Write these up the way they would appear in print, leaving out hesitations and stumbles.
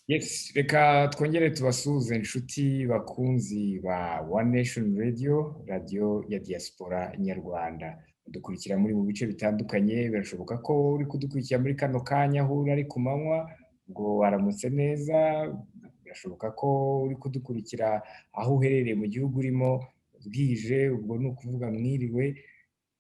Yes, reka twongere tubasuhuze inshuti bakunzi ba One Nation Radio, radio ya diaspora nyarwanda. Dukurikira muri mu bice bitandukanye, birashoboka ko uri kudukurikira muri kano kanya aho uri ari ku manywa, ngo waramutse neza, birashoboka ko uri kudukurikira aho uherereye mu gihugu urimo bwije, ubwo ni ukuvuga mwiriwe.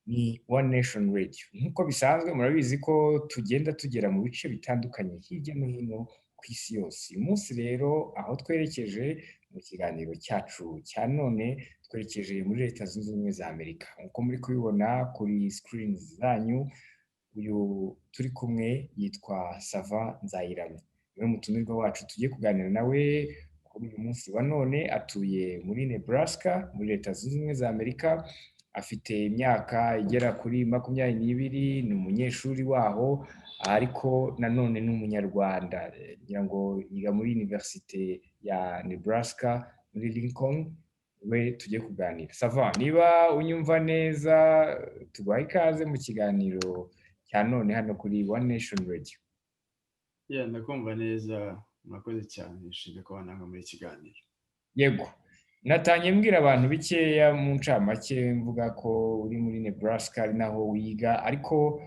Ni One Nation Radio. Nk'uko bisanzwe murabizi ko tugenda tugera mu bice bitandukanye hirya no hino ku isi yose. Uyu munsi rero aho twerekeje mu kiganiro cyacu cya none, twerekeje muri Leta Zunze Ubumwe za Amerika. Nk'uko muri kubibona kuri screen zanyu, uyu turi kumwe yitwa Sava Nzayiramye. Niwe mutumirwa wacu tugiye kuganira nawe kuri uyu munsi wa none. Atuye muri Nebraska muri Leta Zunze Ubumwe za Amerika. Afite imyaka igera kuri 22, ni umunyeshuri waho ariko nanone ni umunyarwanda. Ngira ngo yiga muri Universite ya Nebraska muri Lincoln. We tugiye kuganira. Sava, niba unyumva neza, tuguhaye ikaze mu kiganiro cya none hano kuri One Nation Radio. Ndakumva neza, murakoze cyane, nishimiye kuba nanga muri kiganiro. Yego. Natangiye mbwira abantu bikeya mu ncamake mvuga ko uri muri Nebraska ari naho wiga, ariko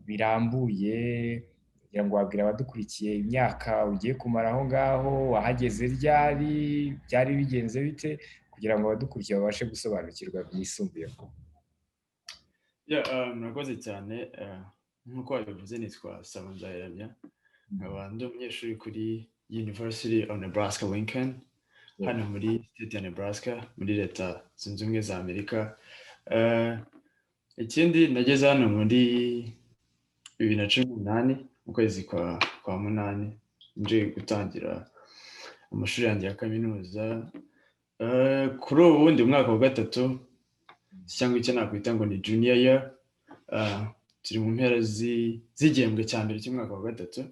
birambuye kugira ngo wabwira abadukurikiye imyaka ugiye kumara aho ngaho, wahageze ryari, byari bigenze bite, kugira ngo abadukurikiye babashe gusobanukirwa byisumbuyeho. Murakoze cyane, nk'uko wabivuze nitwa Sava Nzayiramye, nkaba ndi umunyeshuri kuri University of Nebraska Lincoln, hano muri state ya Nebraska muri Leta Zunze Ubumwe za Amerika. Ikindi nageze hano muri 2018 mu kwezi kwa munani, nje gutangira amashuri yanjye ya kaminuza. Kuri ubu ndi umwaka wa gatatu, cyangwa icyo nakwita ngo ni junior year. Turi mu mpera z'igihembwe cya mbere cy'umwaka wa gatatu.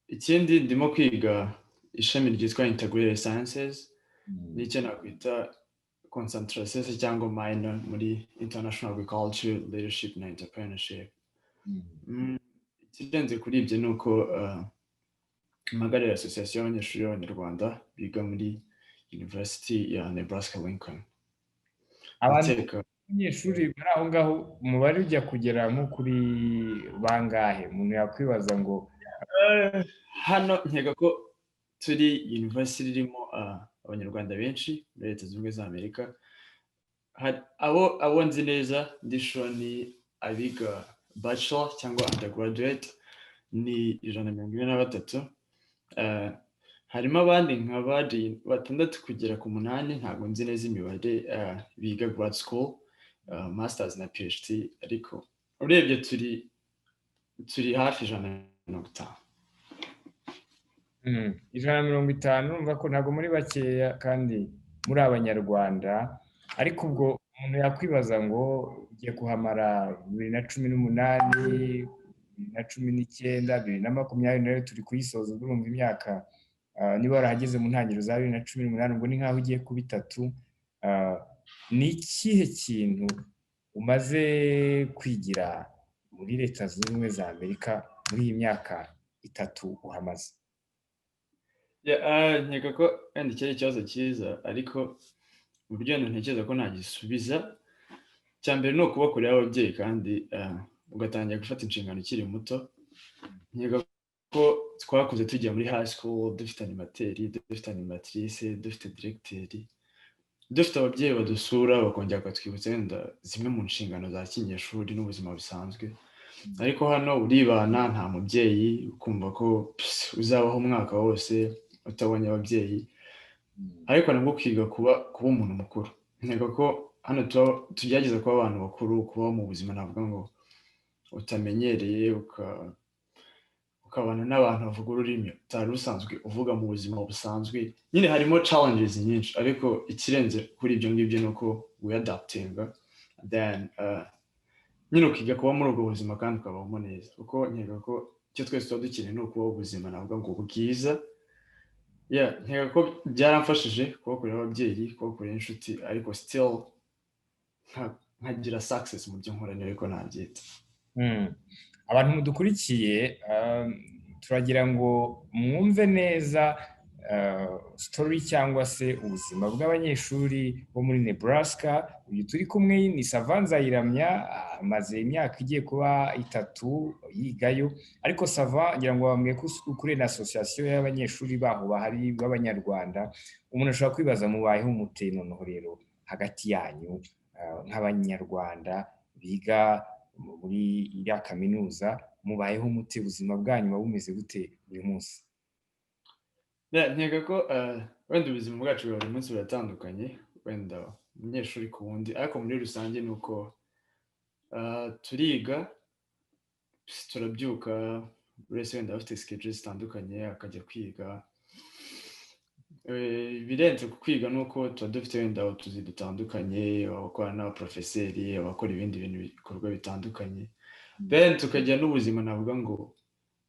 Ikindi ndimo kwiga ishami ryitwa Integrated Sciences, n'icyo nakwita concentration cyangwa minor muri International Agriculture, Leadership and Entrepreneurship. Ikirenze kuri ibyo ni uko mpagarariye Association y'abanyeshuri b'Abanyarwanda biga muri University ya Nebraska Lincoln. Abanyeshuri bari aho ngaho umubare ujya kugera nko kuri bangahe? Umuntu yakwibaza ngo hano nkeka ko turi university irimo abanyarwanda benshi muri Leta Zunze Ubumwe za Amerika. Abo nzi neza ndishura ni abiga bachelor cyangwa undergraduate ni 143. Harimo abandi nka batandatu kugera ku 8, ntabwo nzi neza imibare, biga grad school, masters na PhD, ariko urebye turi hafi 150. 150, numva ko ntabwo muri bakeya kandi muri Abanyarwanda. Ariko ubwo umuntu yakwibaza ngo ugiye kuhamara 2018, 2019, 2020, turi kuyisoza, urumva imyaka niba warahageze mu ntangiriro za 2018, ubwo ni nk'aho ugiye kuba 3. Ni ikihe kintu umaze kwigira muri Leta Zunze Ubumwe za Amerika muri iyi myaka 3 uhamaze? Nkeka ko kandi cyari ikibazo cyiza, ariko uburyo ntekereza ko nagisubiza, cya mbere ni ukubakorera ababyeyi kandi ugatangira gufata inshingano ukiri muto. Nkeka ko twakuze tugiye muri high school dufite animateri, dufite animatrice, dufite directeur, dufite ababyeyi badusura bakongera bakatwibutsa wenda zimwe mu nshingano za kinyeshuri n'ubuzima busanzwe. Ariko hano uribana, nta mubyeyi, ukumva ko uzabaho umwaka wose utabonye ababyeyi, ariko nabwo ukiga kuba umuntu mukuru. Nkeka ko hano tugerageza kuba abantu bakuru, kuba mu buzima navuga ngo utamenyereye, ukabana n'abantu bavuga ururimi utari usanzwe uvuga mu buzima busanzwe. Nyine harimo challenges nyinshi, ariko ikirenze kuri ibyo ngibyo ni uko wiadaptinga, then nyine ukiga kuba muri ubwo buzima kandi ukabamo neza. Kuko nkeka ko icyo twese tuba dukeneye ni ukubaho ubuzima navuga ngo bwiza. Nkeka ko byaramfashije kubakorera ababyeyi, kubakorera inshuti, ariko still nkagira success mu byo nkora, ariko nabyita. Abantu mudukurikiye turagira ngo mwumve neza story cyangwa se ubuzima bw'abanyeshuri bo muri Nebraska. Uyu turi kumwe ni Savant Nzayiramya, amaze imyaka igiye kuba 3 yigayo, ariko Savant ngira ngo bamwe kuri na association y'abanyeshuri baho bahari b'abanyarwanda. Umuntu ashobora kwibaza mubayeho mute noneho rero hagati yanyu nk'abanyarwanda biga muri iriya kaminuza, mubayeho mute, ubuzima bwanyu bumeze gute buri munsi? Nkeka ko wenda ubuzima bwacu bwa buri munsi buratandukanye, wenda umunyeshuri ku wundi, ariko muri rusange ni uko turiga, turabyuka, buri wese wenda afite schedule zitandukanye akajya kwiga. Ibirenze ku kwiga ni uko tuba dufite wenda utuzi dutandukanye, abakora n'abaprofeseri, abakora ibindi bintu bikorwa bitandukanye, then tukajya n'ubuzima navuga ngo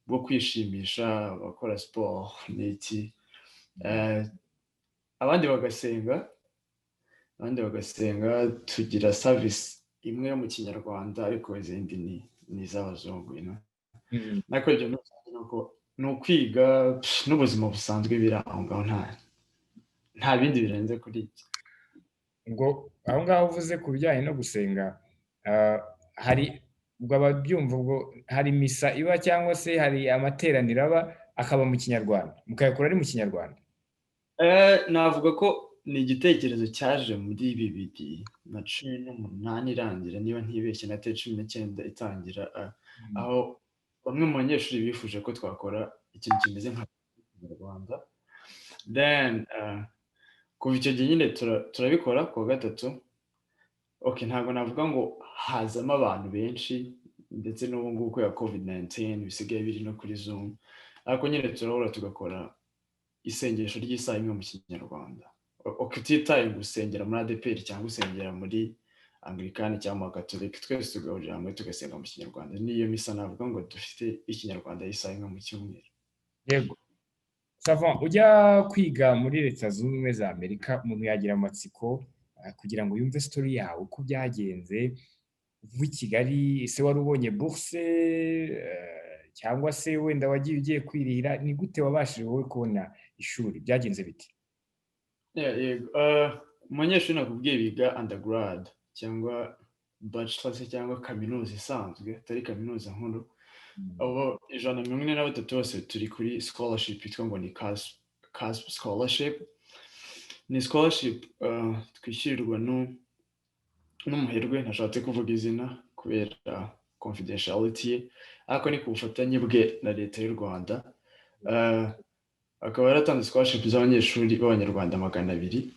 bwo kwishimisha, abakora siporo n'iki, abandi bagasenga, tugira service imwe yo mu kinyarwanda ariko izindi ni iz'abazungu. Ariko ibyo ni ukwiga n'ubuzima busanzwe biri aho ngaho, nta bindi birenze kuri iki. Ubwo aho ngaho uvuze ku bijyanye no gusenga, hari ubwo ababyumva, ubwo hari misa iba cyangwa se hari amateraniro aba akaba mu kinyarwanda, mukayakora ari mu kinyarwanda? Navuga ko ni igitekerezo cyaje muri 2018 irangira, niba ntibeshye, na 2019 itangira, aho bamwe mu banyeshuri bifuje ko twakora ikintu kimeze nka kinyarwanda. Then kuva icyo gihe nyine turabikora ku wa gatatu. Ntabwo navuga ngo hazamo abantu benshi, ndetse n'ubu ngubu kubera COVID-19 bisigaye biri no kuri Zoom, ariko nyine turahura tugakora isengesho ry'isaha imwe mu kinyarwanda. Tutitaye gusengera muri ADPR cyangwa gusengera muri Anglikani cyangwa Gatolika, twese tugahurira hamwe tugasenga mu kinyarwanda. Niyo misa navuga ngo dufite ikinyarwanda y'isaha imwe mu cyumweru. Yego. Savant, ujya kwiga muri Leta Zunze Ubumwe za Amerika, umuntu yagira amatsiko kugira ngo yumve story yawe uko byagenze. Uvuye i Kigali, ese wari ubonye bourse cyangwa se wenda wagiye ugiye kwirihira? Ni gute wabashije wowe kubona ishuri? Byagenze biti? Umunyeshuri nakubwiye biga undergrad cyangwa bachelor cyangwa kaminuza isanzwe, atari kaminuza nkuru. Abo 143 bose turi kuri scholarship yitwa ngo ni CASP scholarship. Ni scholarship twishyurirwa n'umuherwe, ntashatse kuvuga izina kubera confidentiality, ariko ni ku bufatanye bwe na leta y'u Rwanda. Akaba yaratanze scholarship z'abanyeshuri b'abanyarwanda 200.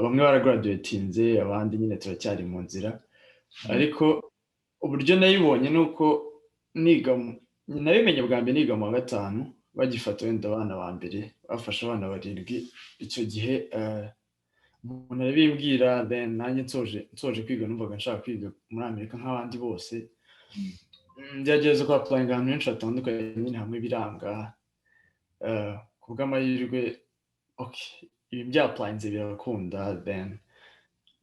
Bamwe baragraduatinze, abandi nyine turacyari mu nzira. Ariko uburyo nayibonye ni uko nabimenye bwa mbere niga mu wa 5, bagifata wenda abana ba mbere, bafashe abana 7. Icyo gihe umuntu arabimbwira, then nanjye nsoje kwiga numvaga nshaka kwiga muri Amerika nk'abandi bose. Ngerageza ku applying ahantu henshi hatandukanye, nyine hamwe biranga. Ku bw'amahirwe ibi bya applyinze birakunda, then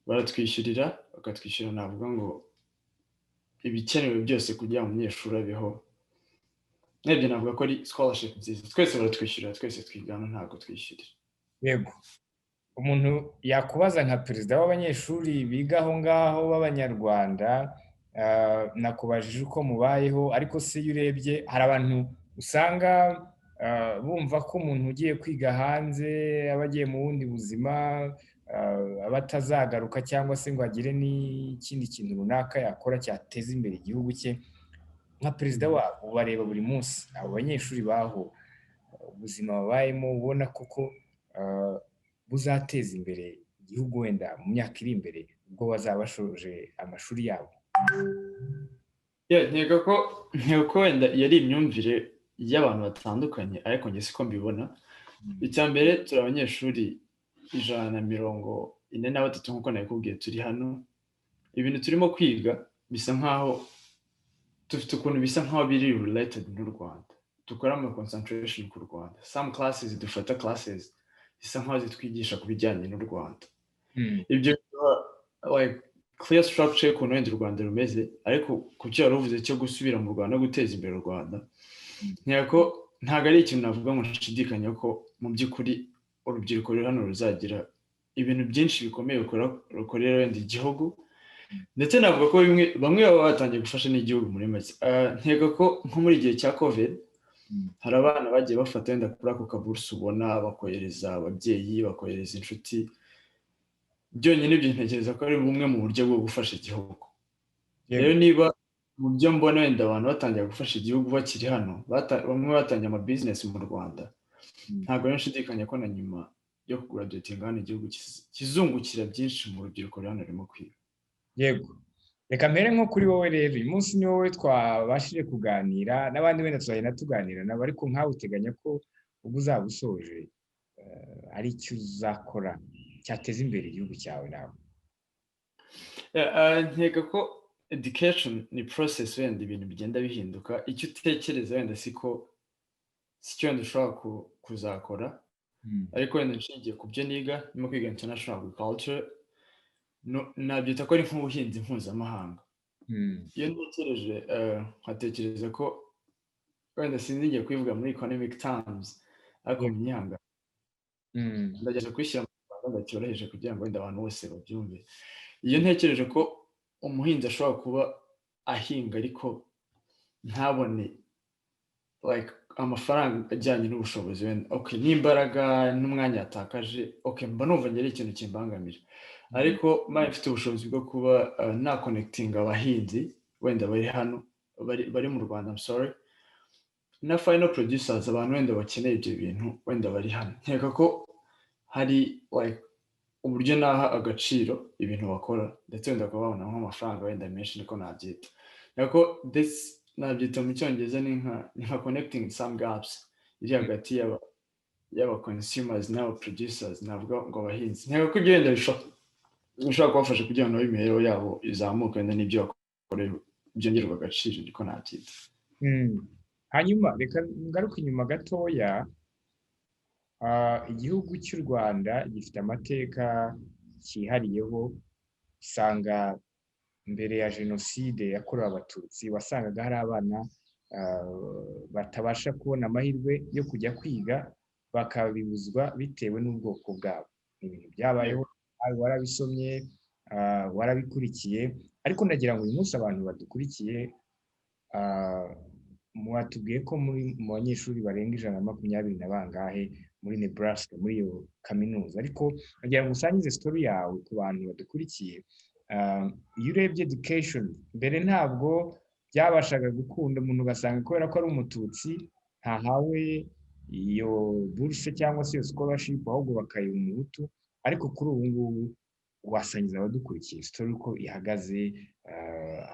baratwishyurira, bakatwishyura navuga ngo ibikenewe byose kugira ngo umunyeshuri abeho. Nebyo navuga ko ari scholarship nziza. Twese baratwishyurira, twese twigana, ntabwo twishyurira. Yego. Umuntu yakubaza nka perezida w'abanyeshuri biga aho ngaho b'abanyarwanda, nakubajije uko mubayeho, ariko se iyo urebye hari abantu usanga bumva ko umuntu ugiye kwiga hanze aba agiye mu bundi buzima, aba atazagaruka cyangwa se ngo agire n'ikindi kintu runaka yakora cyateza imbere igihugu cye. Nka perezida wabo ubareba buri munsi, abo banyeshuri baho ubuzima babayemo ubona koko buzateza imbere igihugu wenda mu myaka iri imbere ubwo bazaba bashoje amashuri yabo? Nkeka ko wenda yari imyumvire y'abantu batandukanye, ariko njye siko mbibona. Icya mbere, turi abanyeshuri 143 nk'uko nabikubwiye turi hano. Ibintu turimo kwiga bisa nkaho dufite ukuntu bisa nkaho biri related n'u Rwanda. Dukora ama concentration ku Rwanda. Some classes dufata classes bisa nkaho zitwigisha ku bijyanye n'u Rwanda. Ibyo like clear structure y'ukuntu wenda u Rwanda rumeze, ariko ku cyo wari uvuze cyo gusubira mu Rwanda no guteza imbere u Rwanda, nteko ntabwo ari ikintu navuga ngo nshidikanya ko mu by'ukuri urubyiruko ruri hano ruzagira ibintu byinshi bikomeye rukorera wenda igihugu, ndetse navuga ko bamwe baba batangiye gufasha n'igihugu muri make. Ntego ko nko muri igihe cya covid hari abana bagiye bafata wenda kuri ako kabursi ubona, bakohereza ababyeyi, bakohereza inshuti. Byonyine ibyo ntekereza ko ari bumwe mu buryo bwo gufasha igihugu. Rero niba mu byo mbona wenda abantu batangiye gufasha igihugu bakiri hano, bamwe batangiye ama business mu Rwanda, ntabwo nshidikanya ko na nyuma yo kuguraduwetinga hano igihugu kizungukira byinshi mu rubyiruko ruri hano rurimo kwiga. Yego, reka mbere nko kuri wowe rero, uyu munsi ni wowe twabashije kuganira, n'abandi wenda tuzagenda tuganira nabo, ariko nkawe uteganya ko ubwo uzaba usoje ari icyo uzakora cyateza imbere igihugu cyawe nawe? Ntega ko education ni process, wenda ibintu bigenda bihinduka. Icyo utekereza wenda sicyo wenda ushobora kuzakora, ariko wenda nshingiye ku byo niga, ndimo kwiga international agriculture, nabyita ko ari nk'ubuhinzi mpuzamahanga. Iyo ntekereje nkatekereza ko wenda sinzi ngiye kubivuga muri economic terms, ariko myanga ndageza kwishyira mu Rwanda cyoroheje kugira ngo wenda abantu bose babyumve. Iyo ntekereje ko umuhinzi ashobora kuba ahinga ariko ntabone like amafaranga ajyanye n'ubushobozi, wenda n'imbaraga n'umwanya yatakaje, mba numva ngera ikintu kimbangamira. Ariko mbaye mfite ubushobozi bwo kuba na connecting abahinzi wenda bari hano, bari mu Rwanda, na final producers, abantu wenda bakeneye ibyo bintu wenda bari hano, nkeka ko hari like uburyo naha agaciro ibintu bakora, ndetse wenda bakaba babona nk'amafaranga wenda menshi, niko nabyita. Yako nabyita mu Cyongereza ni nka connecting some gaps iri hagati y'aba consumers n'aba producers, navuga ngo abahinzi. Nkeka ko ibyo wenda bishobora kubafasha kugira ngo imibereho yabo izamuke, wenda n'ibyo bakorera byongerwa agaciro, niko nabyita. Hanyuma reka ngaruke inyuma gatoya. Igihugu cy'u Rwanda gifite amateka cyihariyeho. Usanga mbere ya jenoside yakorewe Abatutsi wasangaga hari abana batabasha kubona amahirwe yo kujya kwiga, bakabibuzwa bitewe n'ubwoko bwabo. Ni ibintu byabayeho, warabisomye, warabikurikiye, ariko ndagira ngo uyu munsi abantu badukurikiye, mwatubwiye ko mu banyeshuri barenga 120 na bangahe muri Nebraska, muri iyo kaminuza, ariko ndagira ngo usangize story yawe ku bantu badukurikiye. Iyo urebye education mbere ntabwo byabashaga gukunda umuntu ugasanga kubera ko ari umututsi ntahawe iyo buruse cyangwa se iyo scholarship, ahubwo bakayiha umuhutu. Ariko kuri ubu ngubu wasangiza abadukurikiye story uko ihagaze,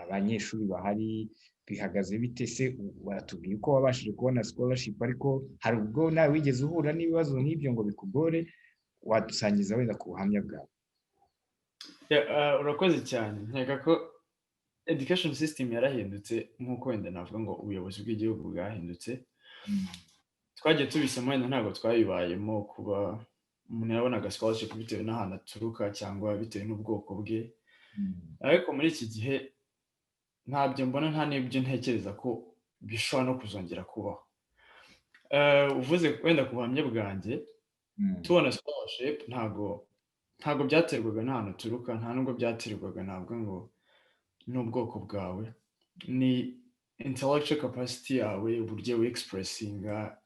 abanyeshuri bahari bihagaze bite? Se watubwiye ko wabashije kubona scholarship, ariko hari ubwo nawe wigeze uhura n'ibibazo nk'ibyo ngo bikugore? Wadusangiza wenda ku buhamya bwawe. Urakoze cyane. Nkeka ko education system yarahindutse, nk'uko wenda navuga ngo ubuyobozi bw'igihugu bwahindutse. Twagiye tubisoma, wenda ntabwo twabibayemo kuba umuntu yabonaga scholarship bitewe n'ahantu aturuka cyangwa bitewe n'ubwoko bwe. Ariko muri iki gihe ntabyo mbona, nta n'ibyo ntekereza ko bishobora no kuzongera kubaho. Uvuze wenda ku buhamya bwanjye, tubona scholarship ntabwo byaterwaga n'ahantu uturuka, nta nubwo byaterwaga ntabwo ngo n'ubwoko bwawe, ni intellectual capacity yawe, uburyo we expressinga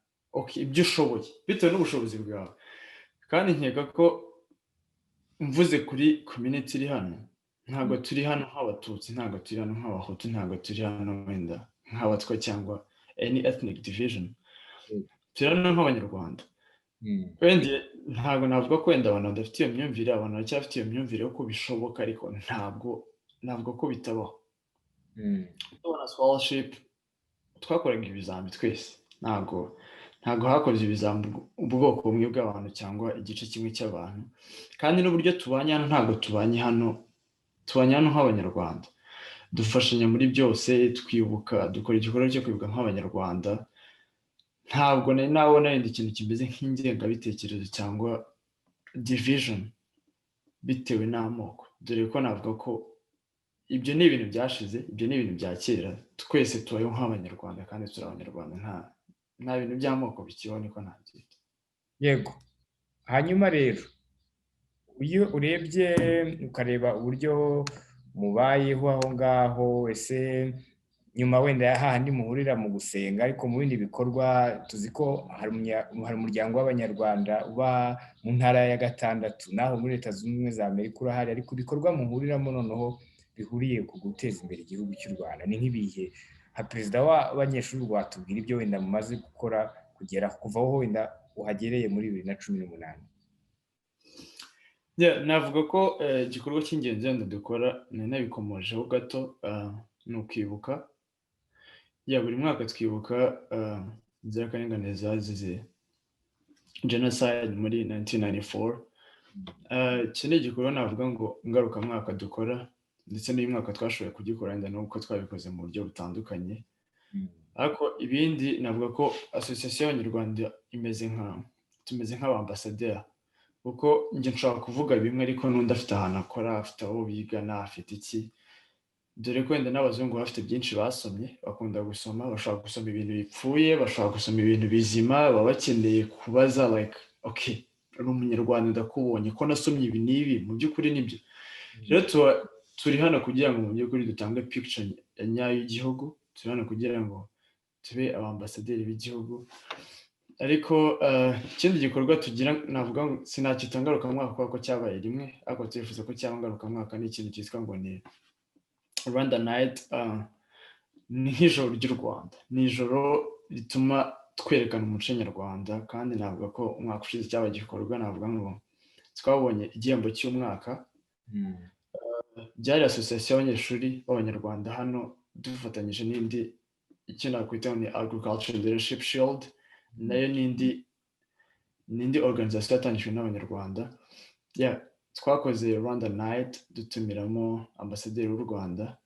ibyo ushoboye bitewe n'ubushobozi bwawe. Kandi nkeka ko mvuze kuri community iri hano, ntabwo turi hano nk'Abatutsi, ntabwo turi hano nk'Abahutu, ntabwo turi hano wenda nk'Abatwa cyangwa any ethnic division. Turi hano nk'Abanyarwanda. Wenda ntabwo navuga ko wenda abantu badafite iyo myumvire, abantu bacyafite iyo myumvire yo ko bishoboka, ariko ntabwo ko bitabaho. Tubona scholarship, twakoraga ibizami twese, ntabwo hakoze ibizami ubwoko bumwe bw'abantu cyangwa igice kimwe cy'abantu. Kandi n'uburyo tubanye hano, ntabwo tubanye hano nk'Abanyarwanda. Dufashanya muri byose, twibuka, dukora igikorwa cyo kwibuka nk'Abanyarwanda. Ntabwo nari nabona wenda ikintu kimeze nk'ingengabitekerezo cyangwa division bitewe n'amoko, dore ko navuga ko ibyo ni ibintu byashize, ibyo ni ibintu bya kera, twese tubayeho nk'abanyarwanda kandi turi abanyarwanda, nta bintu by'amoko bikibaho, niko nabyita. yego. Hanyuma rero iyo urebye ukareba uburyo mubayeho aho ngaho, ese nyuma wenda ya hahandi muhurira mu gusenga, ariko mu bindi bikorwa tuzi ko hari umuryango w'abanyarwanda uba mu ntara ya gatandatu, naho muri Leta Zunze Ubumwe za Amerika urahari, ariko ibikorwa muhuriramo noneho bihuriye ku guteza imbere igihugu cy'u Rwanda ni nk'ibihe? Nka perezida w'abanyeshuri watubwira ibyo wenda mumaze gukora kugera kuva aho wenda uhagereye muri 2018? Navuga ko igikorwa cy'ingenzi wenda dukora nabikomojeho gato, ni ukwibuka. Buri mwaka twibuka inzirakarengane zazize genocide muri 1994. Iki ni igikorwa navuga ngo ngarukamwaka dukora, ndetse n'uyu mwaka twashoboye kugikora wenda n'uko twabikoze mu buryo butandukanye. Ariko ibindi navuga ko association y'Abanyarwanda tumeze nk'abambasaderi, kuko njye nshobora kuvuga bimwe ariko n'undi afite ahantu akora, afite aho bigana, afite iki, dore ko wenda n'abazungu bafite byinshi basomye, bakunda gusoma, bashobora gusoma ibintu bipfuye, bashobora gusoma ibintu bizima, baba bakeneye kubaza like okay, uri umunyarwanda ndakubonye ko nasomye ibi n'ibi, mu by'ukuri nibyo. Rero turi hano kugira ngo mu by'ukuri dutange picture ya nyayo y'igihugu, turi hano kugira ngo tube abambasaderi b'igihugu. Ariko ikindi gikorwa tugira navuga ngo sinacyita ngarukamwaka kuko cyabaye rimwe, ariko turifuza ko cyaba ngarukamwaka, ni ikintu cyitwa ngo ni Rwanda Night. Ni nk'ijoro ry'u Rwanda, ni ijoro rituma twerekana umuco nyarwanda, kandi navuga ko umwaka ushize cyaba gikorwa navuga ngo twabonye igihembo cy'umwaka. Byari association y'abanyeshuri b'abanyarwanda hano dufatanyije n'indi icyo nakwita ni Agricultural Leadership Shield, nayo n'indi organization yatangijwe n'abanyarwanda. Twakoze Rwanda Night dutumiramo ambasaderi w'u Rwanda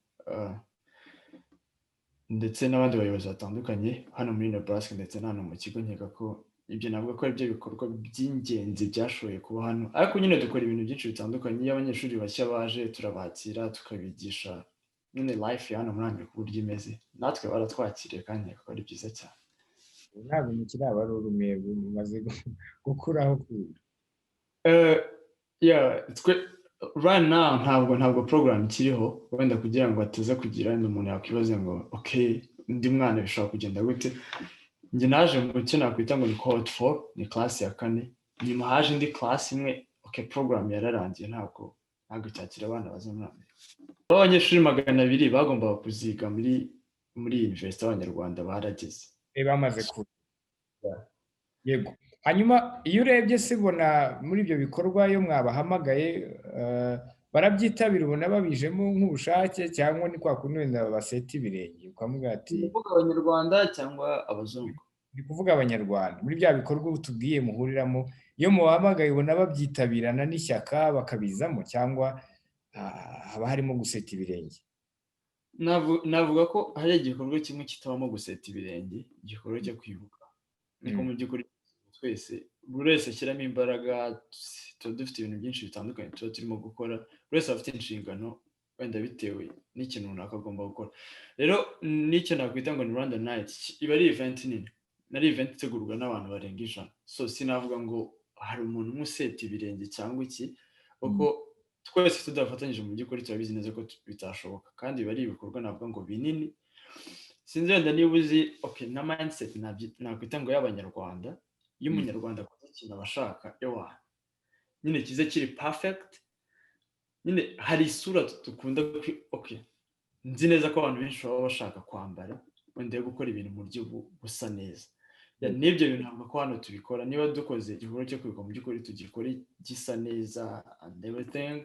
ndetse n'abandi bayobozi batandukanye hano muri Nebraska ndetse n'hano mu kigo. Nkeka ko ibyo navuga ko ari byo bikorwa by'ingenzi byashoboye kuba hano, ariko nyine dukora ibintu byinshi bitandukanye. Iyo abanyeshuri bashya baje turabakira, tukabigisha nyine life ya hano muri Amerika uburyo imeze, natwe baratwakiriye kandi nkeka ko ari byiza cyane. Ntabwo mukiri abarurume mumaze gukuraho kure? Right now ntabwo program ikiriho, wenda kugira ngo ateze kugira umuntu yakwibaza ngo okay, undi mwana bishobora kugenda gute. Njye naje mu cyo nakwita ngo ni cohort 4, ni class ya 4, nyuma haje indi class imwe. Okay, program yararangiye, ntabwo cyakira abana baza muri Amerika. Abanyeshuri 200 bagombaga kuziga muri university y'Abanyarwanda barageze, bamaze kuza. Yego. Hanyuma iyo urebye se ubona muri ibyo bikorwa iyo mwabahamagaye barabyitabira, ubona babijemo nk'ubushake, cyangwa ni kwa kundi wenda baseta ibirenge ukavuga ati kuvuga Abanyarwanda cyangwa abazungu? Ni kuvuga Abanyarwanda. Muri bya bikorwa utubwiye muhuriramo, iyo mubahamagaye ubona babyitabirana n'ishyaka bakabizamo, cyangwa haba harimo guseta ibirenge? Navuga ko hari igikorwa kimwe kitabamo guseta ibirenge, igikorwa cyo kwibuka. Niko mu by'ukuri twese, buri wese ashyiramo imbaraga, tuba dufite ibintu byinshi bitandukanye tuba turimo gukora, buri wese afite inshingano wenda bitewe n'ikintu runaka agomba gukora. Rero n'icyo nakwita ngo ni Rwanda Night, iba ari event nini, nari event itegurwa n'abantu barenga 100. So sinavuga ngo hari umuntu umwe useta ibirenge cyangwa iki, kuko twese tudafatanyije mu by'ukuri turabizi neza ko bitashoboka, kandi biba ari ibikorwa navuga ngo binini. Sinzi wenda niba uzi okay na mindset nakwita ngo y'Abanyarwanda. Iyo umunyarwanda akoze ikintu abashaka nyine kize kiri perfect, nyine hari isura dukunda okay, nzi neza ko abantu benshi baba bashaka kwambara wenda gukora ibintu mu buryo busa neza. N'ibyo bintu ntabwo ko hano tubikora. Niba dukoze igikorwa cyo kwibuka mu by'ukuri tugikora gisa neza and everything.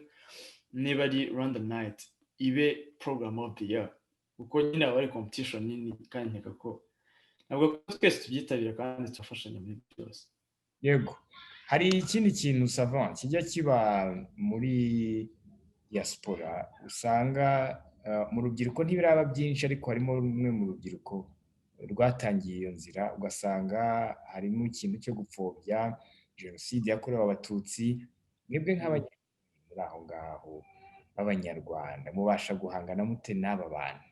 Niba ari Rwanda Night ibe program of the year, kuko nyine aba ari competition nini, kandi nkeka ko ntabwo twese tubyitabira kandi turafashanya muri byose. Yego. Hari ikindi kintu savant kijya kiba muri diaspora, usanga mu rubyiruko ntibiraba byinshi, ariko harimo rumwe mu rubyiruko rwatangiye iyo nzira, ugasanga harimo ikintu cyo gupfobya jenoside yakorewe Abatutsi. Mwebwe nk'abanyarwanda muri aho ngaho b'abanyarwanda mubasha guhangana mute n'aba bantu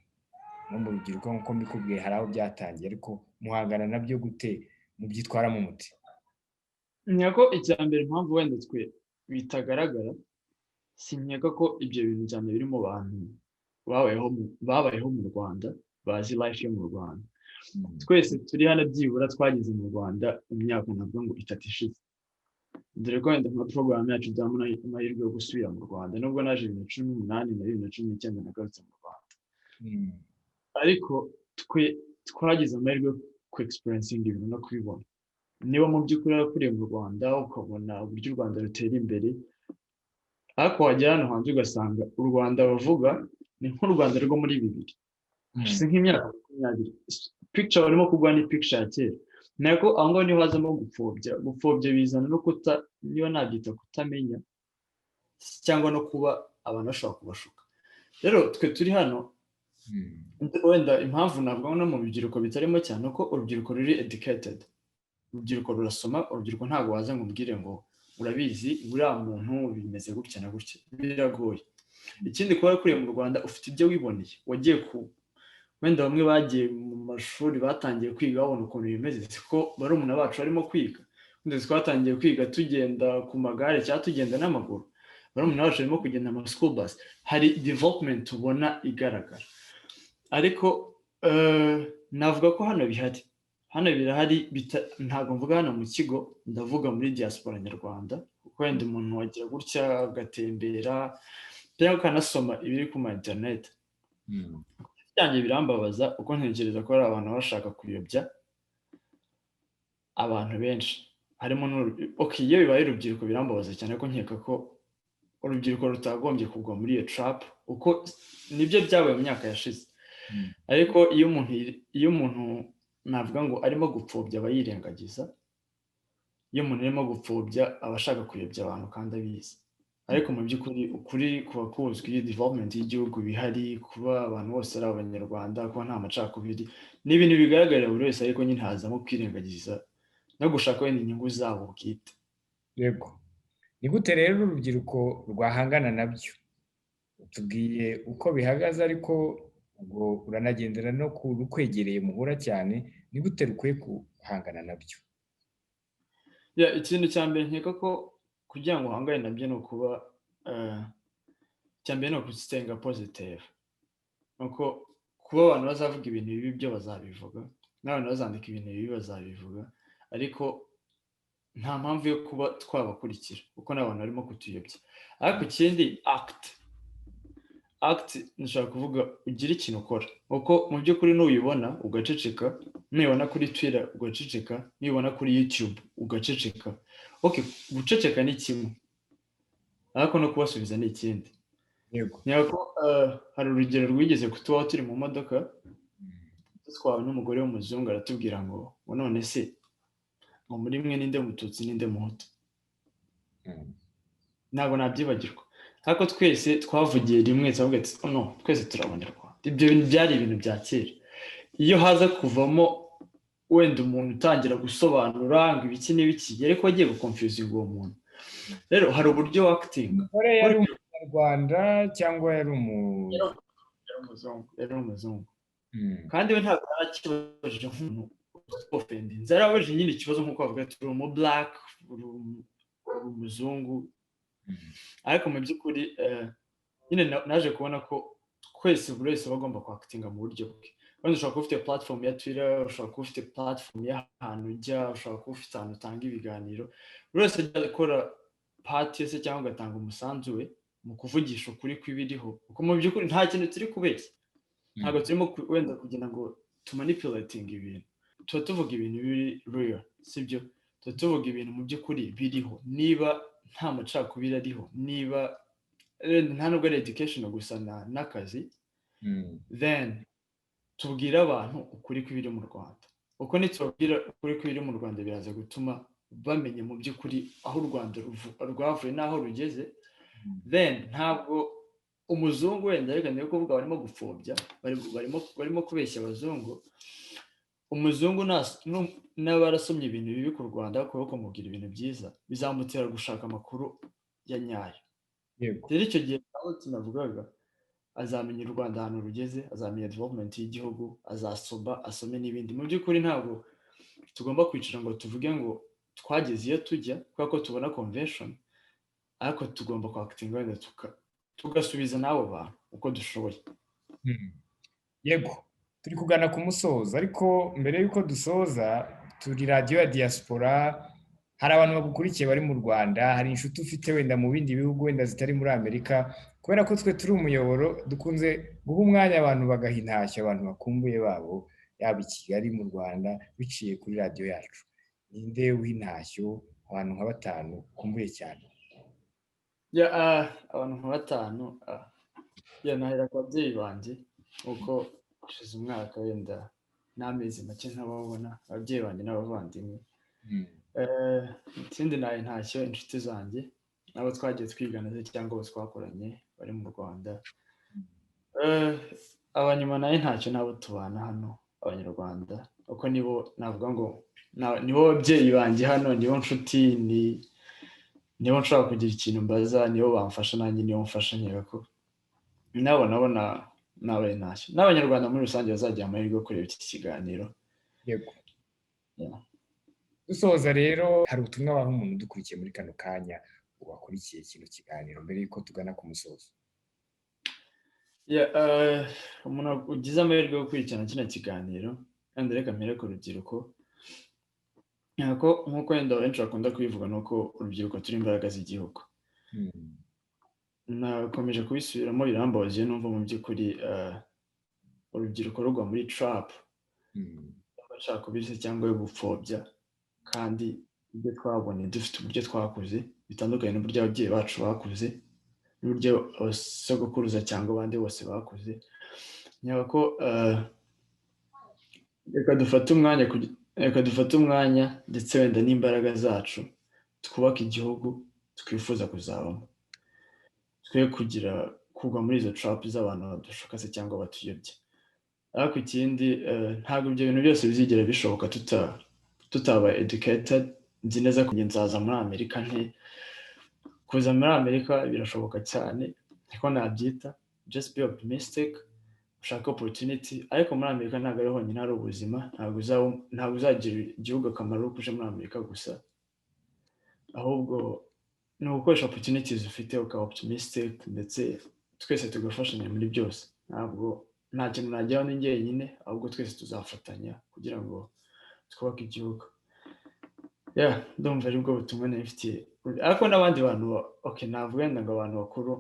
no mu rubyiruko nk'uko mbikubwiye hari aho byatangiye ariko muhangana nabyo gute mubyitwaramo mute? nkeka icya mbere impamvu wenda twe bitagaragara sinkeka ko ibyo bintu cyane biri mu bantu babayeho mu Rwanda bazi life yo mu Rwanda. Twese turi hano byibura twageze mu Rwanda imyaka ntabwo ngo 3 ishize, dore ko wenda nka program yacu byamuna amahirwe yo gusubira mu Rwanda nubwo naje 2018 na 2019 nagarutse mu Rwanda. Ariko twe twagize amahirwe yo ku experiencing ibintu no kubibona. Niba mu by'ukuri yakuriye mu Rwanda ukabona uburyo u Rwanda rutera imbere, ariko wagera hano hanze ugasanga u Rwanda bavuga ni nk'u Rwanda rwo muri 2000 hashize nk'imyaka 20. Picture barimo kugwa ni picture ya kera. Nako aho ngaho niho hazamo gupfobya bizana no niba nabyita kutamenya cyangwa no kuba abantu bashobora kubashuka. Rero twe turi hano wenda impamvu navuga no mu rubyiruko bitarimo cyane uko urubyiruko ruri educated, urubyiruko rurasoma, urubyiruko ntabwo waza ngo umbwire ngo urabizi buriya muntu bimeze gutya na gutya, biragoye. Ikindi kuba kuriye mu Rwanda ufite ibyo wiboneye, wagiye wenda bamwe bagiye mu mashuri batangiye kwiga babona ukuntu bimeze, siko barumuna bacu barimo kwiga, wenda twatangiye kwiga tugenda ku magare cyangwa tugenda n'amaguru, barumuna bacu barimo kugenda mu school bus, hari development ubona igaragara. Ariko navuga ko hano birahari ntabwo mvuga hano mu kigo, ndavuga muri diaspora nyarwanda, kuko wenda umuntu wagira gutya agatembera cyangwa akanasoma ibiri ku ma internet. Byanjye birambabaza uko ntekereza ko ari abantu bashaka kuyobya abantu benshi, harimo iyo bibaye urubyiruko birambabaza cyane ko nkeka ko urubyiruko rutagombye kugwa muri iyo trap, uko nibyo byabaye mu myaka yashize. Ariko iyo umuntu navuga ngo arimo gupfobya abayirengagiza, iyo umuntu arimo gupfobya abashaka kuyobya abantu kandi abizi. Ariko mu by'ukuri ukuri kuba kuzwi, development y'igihugu bihari, kuba abantu bose ari abanyarwanda, kuba nta macakubiri, ni ibintu bigaragarira buri wese, ariko nyine hazamo kwirengagiza no gushaka wenda inyungu zabo bwite. Yego, ni gute rero urubyiruko rwahangana nabyo? Tubwiye uko bihagaze, ariko ubwo uranagendera no ku rukwegereye muhura cyane, ni gute rukwiye guhangana nabyo? Ikintu cya mbere nkeka ko kugira ngo uhangane nabyo ni ukuba cya mbere ni ukustenga positive, nuko kuba abantu bazavuga ibintu bibi byo bazabivuga, n'abantu bazandika ibintu bibi bazabivuga, ariko nta mpamvu yo kuba twabakurikira kuko n'abantu barimo kutuyobya. Ariko ikindi act nshaka kuvuga ugira ikintu ukora, kuko mu by'ukuri nuyibona ugaceceka, nuyibona kuri Twitter ugaceceka, nuyibona kuri YouTube ugaceceka. Guceceka ni kimwe, ariko no kubasubiza ni ikindi. Yego, nyako hari urugero rwigeze kutubaho turi mu modoka dutwawe n'umugore w'umuzungu, aratubwira ngo none se ngo muri mwe ninde mututsi ninde muhutu? Ntabwo nabyibagirwa, ariko twese twavugiye rimwe twavuga ati no, twese turi abanyarwanda. Ibyo bintu byari ibintu bya kera. Iyo haza kuvamo wenda umuntu utangira gusobanura ngo ibiki n'ibiki, ariko agiye guconfusinga uwo muntu, rero hari uburyo acting. Yari umunyarwanda cyangwa yari umuzungu, kandi we ntabwo yarakibajije nk'umuntu offending, zarabajije nyine ikibazo nk'uko bavuga ati uri umu black, uri umuzungu. Ariko mu by'ukuri nyine naje kubona ko twese buri wese aba agomba kwakitinga mu buryo bwe. Wenda ushobora kuba ufite platform ya Twitter, ushobora kuba ufite platform y'ahantu ujya, ushobora kuba ufite ahantu utanga ibiganiro, buri wese ajya gukora part se cyangwa agatanga umusanzu we mu kuvugisha ukuri kw'ibiriho, kuko mu by'ukuri nta kintu turi kubeshya, ntabwo turimo wenda kugira ngo tumanipulating ibintu, tuba tuvuga ibintu biri real, sibyo? Tuba tuvuga ibintu mu by'ukuri biriho, niba nta macakubiri ariho, niba nta nubwo ari education gusa n'akazi, then tubwire abantu ukuri kw'ibiri mu Rwanda. Uko nitubabwira ukuri kw'ibiri mu Rwanda biraza gutuma bamenye mu by'ukuri aho u Rwanda rwavuye n'aho rugeze. Then ntabwo umuzungu wenda reka niyo kuvuga barimo gupfobya, barimo kubeshya abazungu. Umuzungu n'abarasomye ibintu bibi ku Rwanda kuko kumubwira ibintu byiza bizamutera gushaka amakuru ya nyayo. yego. rero icyo gihe aho tunavugaga azamenya u Rwanda ahantu rugeze, azamenya development y'igihugu, azasoba asome n'ibindi. Mu by'ukuri ntabwo tugomba kwicara ngo tuvuge ngo twageze iyo tujya kubera ko tubona convention, ariko tugomba kwakitinga wenda tugasubiza n'abo bantu uko dushoboye. Yego, turi kugana ku musozo, ariko mbere y'uko dusoza, turi radiyo ya diaspora, hari abantu bagukurikiye bari mu Rwanda, hari inshuti ufite wenda mu bindi bihugu wenda zitari muri Amerika, kubera ko twe turi umuyoboro dukunze guha umwanya abantu bagaha intashyo abantu bakumbuye babo, yaba i Kigali mu Rwanda biciye kuri radiyo yacu. Ninde uha intashyo abantu nka 5 ukumbuye cyane? Abantu nka 5 nahera ku babyeyi banjye, kuko hashize umwaka wenda n'amezi make ntababona, ababyeyi banjye n'abavandimwe. Ikindi nayo ntashyo inshuti zanjye, n'abo twagiye twigana cyangwa abo twakoranye bari mu Rwanda. Abanyuma nayo ntacyo n'abo tubana hano, abanyarwanda, kuko nibo navuga ngo nibo babyeyi banjye hano, nibo nshuti, nibo nshobora kugira ikintu mbaza, nibo bamfasha, nanjye nibo mfasha. Nkeka ko nabo nabaye ntashyo n'abanyarwanda muri rusange bazagira amahirwe yo kureba iki kiganiro. Yego. Dusoza rero, hari ubutumwa waha umuntu udukurikiye muri kano kanya wakurikiye kino kiganiro mbere y'uko tugana ku musozo? Umuntu ugize amahirwe yo gukurikirana kino kiganiro, kandi reka mpere ku rubyiruko, nk'uko wenda benshi bakunda kubivuga, ni uko urubyiruko turi imbaraga z'igihugu. Nakomeje kubisubiramo, birambabaje numva mu by'ukuri urubyiruko rugwa muri trap bashaka kubise cyangwa yo gupfobya, kandi ibyo twabonye dufite uburyo twakuze bitandukanye n'uburyo ababyeyi bacu bakuze, n'uburyo abasogokuruza cyangwa abandi bose bakuze. Nkeka ko reka dufate umwanya ndetse wenda n'imbaraga zacu twubaka igihugu twifuza kuzabamo, twe kugwa muri izo trap z'abantu badushuka se cyangwa batuyobya. Ariko ikindi, ntabwo ibyo bintu byose bizigera bishoboka tutaba educated. Nzi neza ko nzaza muri Amerika, kuza muri Amerika birashoboka cyane, niko nabyita, just be optimistic, ushaka opportunity. Ariko muri Amerika ntabwo ari honyine hari ubuzima, ntabwo uzagira igihugu akamaro uje muri Amerika gusa, ahubwo ni ugukoresha opportunities ufite ukaba optimistic, ndetse twese tugafashanya muri byose. Ntabwo nta kintu najyaho ni njyenyine, ahubwo twese tuzafatanya kugira ngo twubake igihugu. Ndumva ari bwo butumwa nifitiye. Ariko n'abandi bantu navuga wenda ngo abantu bakuru,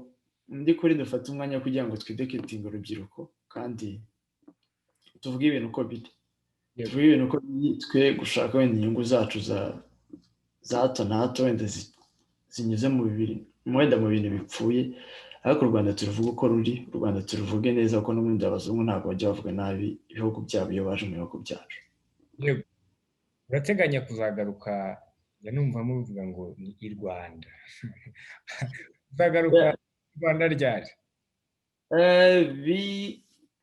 ndi kuri dufate umwanya kugira ngo twideketinge urubyiruko, kandi tuvuge ibintu uko biri, twe gushaka wenda inyungu zacu za hato na hato wenda zinyuze mu bintu bipfuye. Ariko u Rwanda turuvuga uko ruri, u Rwanda turuvuge neza, kuko n'ubundi abazungu ntabwo bajya bavuga nabi ibihugu byabo iyo baje mu bihugu byacu. Yego. Urateganya kuzagaruka? Numva muvuga ngo ni i Rwanda. Uzagaruka i Rwanda ryari?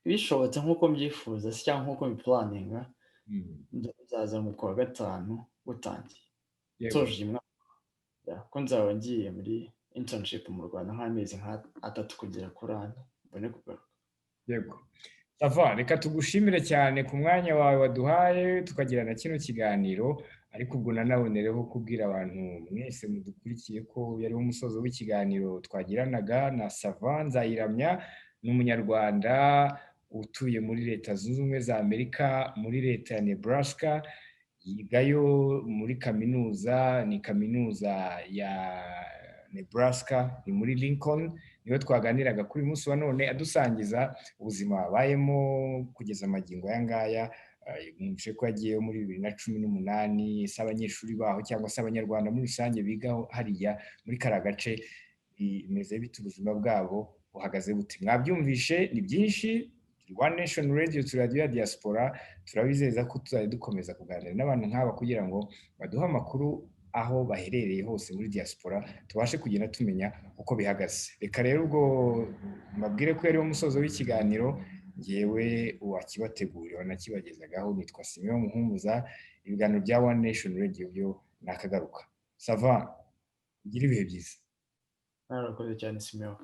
Bishobotse nk'uko mbyifuza cyangwa nk'uko mbiplaninga, nzaza mu kwa 5 gutangiye nsoje umwaka, ko nzaba ngiye muri internship mu Rwanda nk'amezi 3 kugera kuri 4 mbone kugaruka. Yego. Sava, reka tugushimire cyane ku mwanya wawe waduhaye tukagirana kino kiganiro, ariko ubwo nanabonereho kubwira abantu mwese mudukurikiye ko yariho umusozo w'ikiganiro twagiranaga na Sava Nzayiramya, n'umunyarwanda utuye muri Leta Zunze Ubumwe za Amerika, muri leta ya Nebraska, yigayo muri kaminuza, ni kaminuza ya Nebraska, ni muri Lincoln. Niwe twaganiraga kuri munsi wa none adusangiza ubuzima babayemo kugeza amagingo aya ngaya. Mwumvise ko yagiyeyo muri 2018, se abanyeshuri baho cyangwa se abanyarwanda muri rusange bigaho hariya muri kariya gace bimeze bite, ubuzima bwabo buhagaze bute? Mwabyumvishe ni byinshi. One Nation Radio, radiyo ya diaspora, turabizeza ko tuzajya dukomeza kuganira n'abantu nk'aba kugira ngo baduhe amakuru aho baherereye hose muri diaspora, tubashe kugenda tumenya uko bihagaze. Reka rero ubwo mbabwire ko yariho umusozo w'ikiganiro, ngewe uwakibateguriye wanakibagezagaho nitwa Simeon Muhumuza. Ibiganiro bya One Nation Radio byo nakagaruka. Sava, ugire ibihe byiza. Urakoze cyane Simeon.